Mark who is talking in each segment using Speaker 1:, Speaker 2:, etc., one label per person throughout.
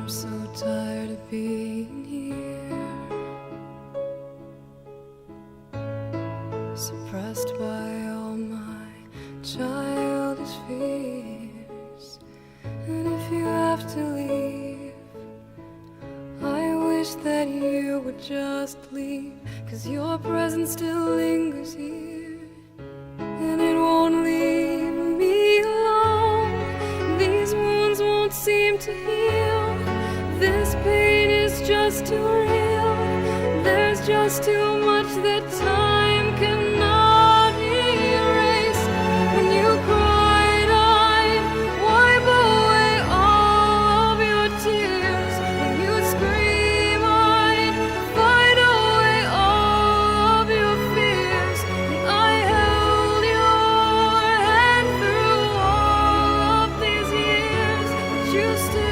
Speaker 1: so tired of being here, suppressed by all my childish fears. And if you have to leave, I wish that you would just leave, 'cause your presence still lingers here, and it won't leave me alone. These wounds won't seem to heal. This pain is just too real. There's just too much that time cannot erase. When you cried, I'd wipe away all of your tears. When you scream, I'd fight away all of your fears. And I held your hand through all of these years, but you still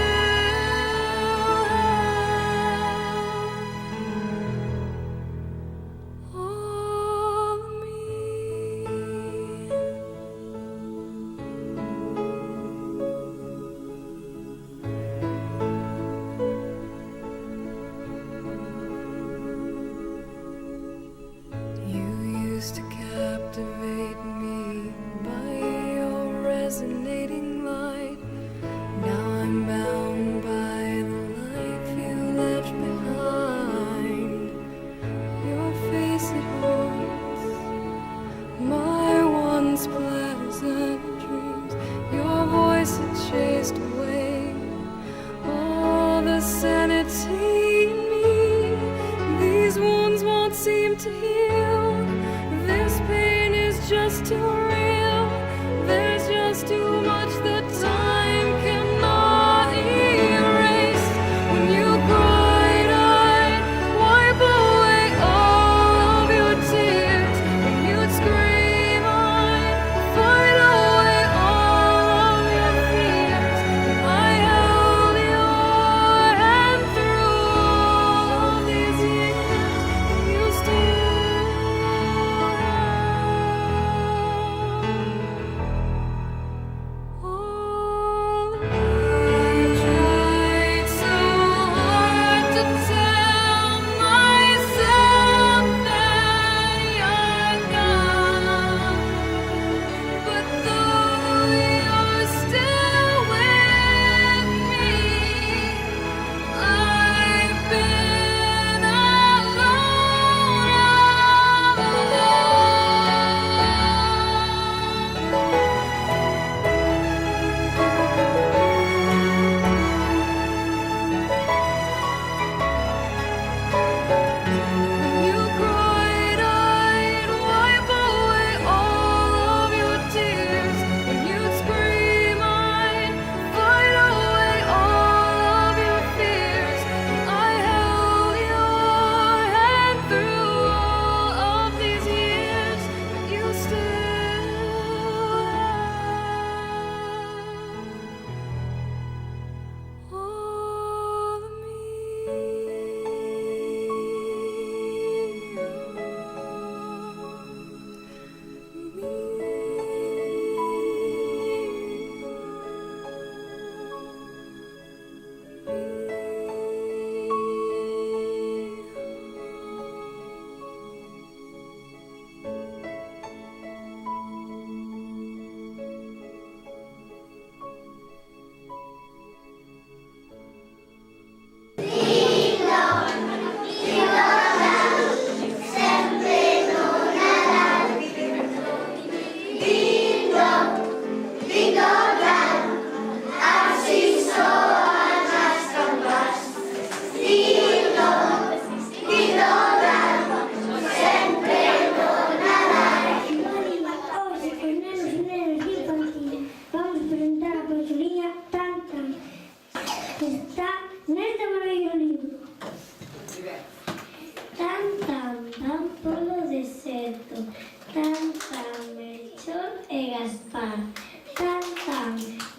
Speaker 1: to captivate me by your resonating light. Now I'm bound by the life you left behind. Your face, it haunts my once pleasant dreams. Your voice, it chased away all the sanity in me. These wounds won't seem to heal. This pain is just too real. There's just too much that time cannot erase. When you cried, I'd wipe away all of your tears. When you'd scream, I'd fight away all of your fears. And I held your hand through all of these years, and you still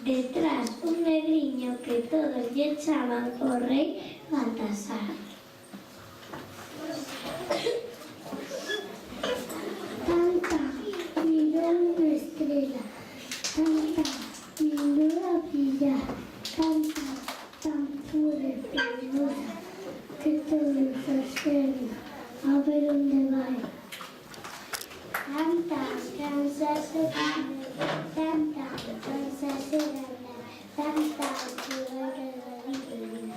Speaker 2: detrás un negriño que todos lle chaman o rei Baltasar. Tanta mirou unha estrela, tanta mirou a brillar, tanta tan fuerte. de Espinosa, que todos observan a ver onde vai. Tantas cansas de comer, tantas cansas de ganar, tantas que vai cada día.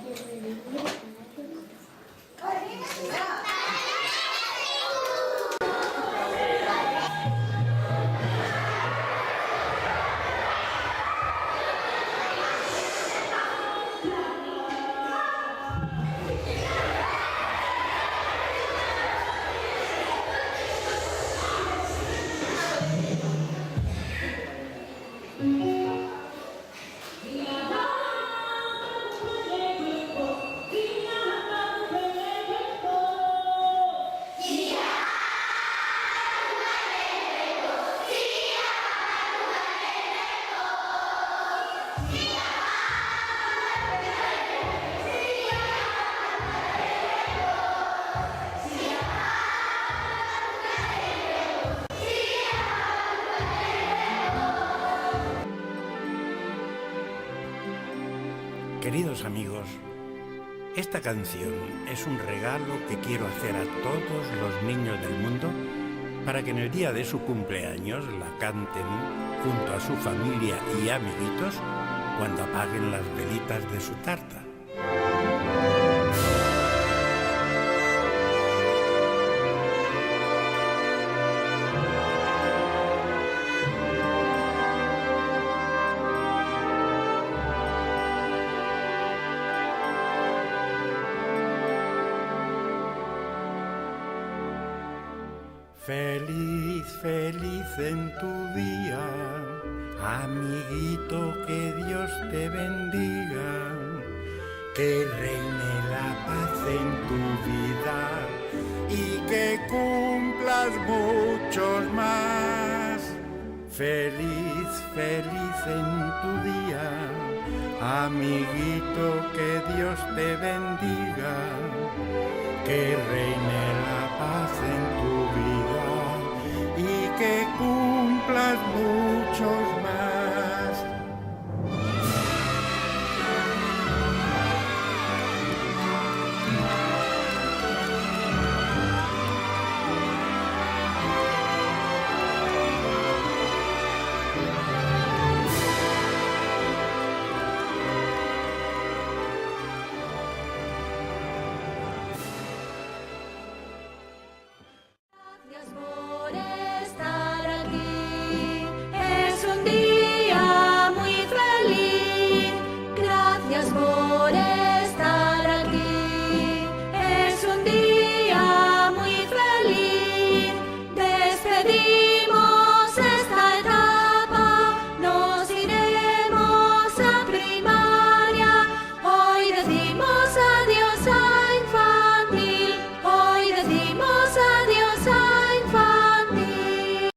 Speaker 3: Queridos amigos, esta canción es un regalo que quiero hacer a todos los niños del mundo para que en el día de su cumpleaños la canten junto a su familia y amiguitos cuando apaguen las velitas de su tarta. Feliz, feliz en tu día, amiguito, que Dios te bendiga, que reine la paz en tu vida y que cumplas muchos más. Feliz, feliz en tu día, amiguito, que Dios te bendiga, que reine la paz en tu vida y que cumplas mucho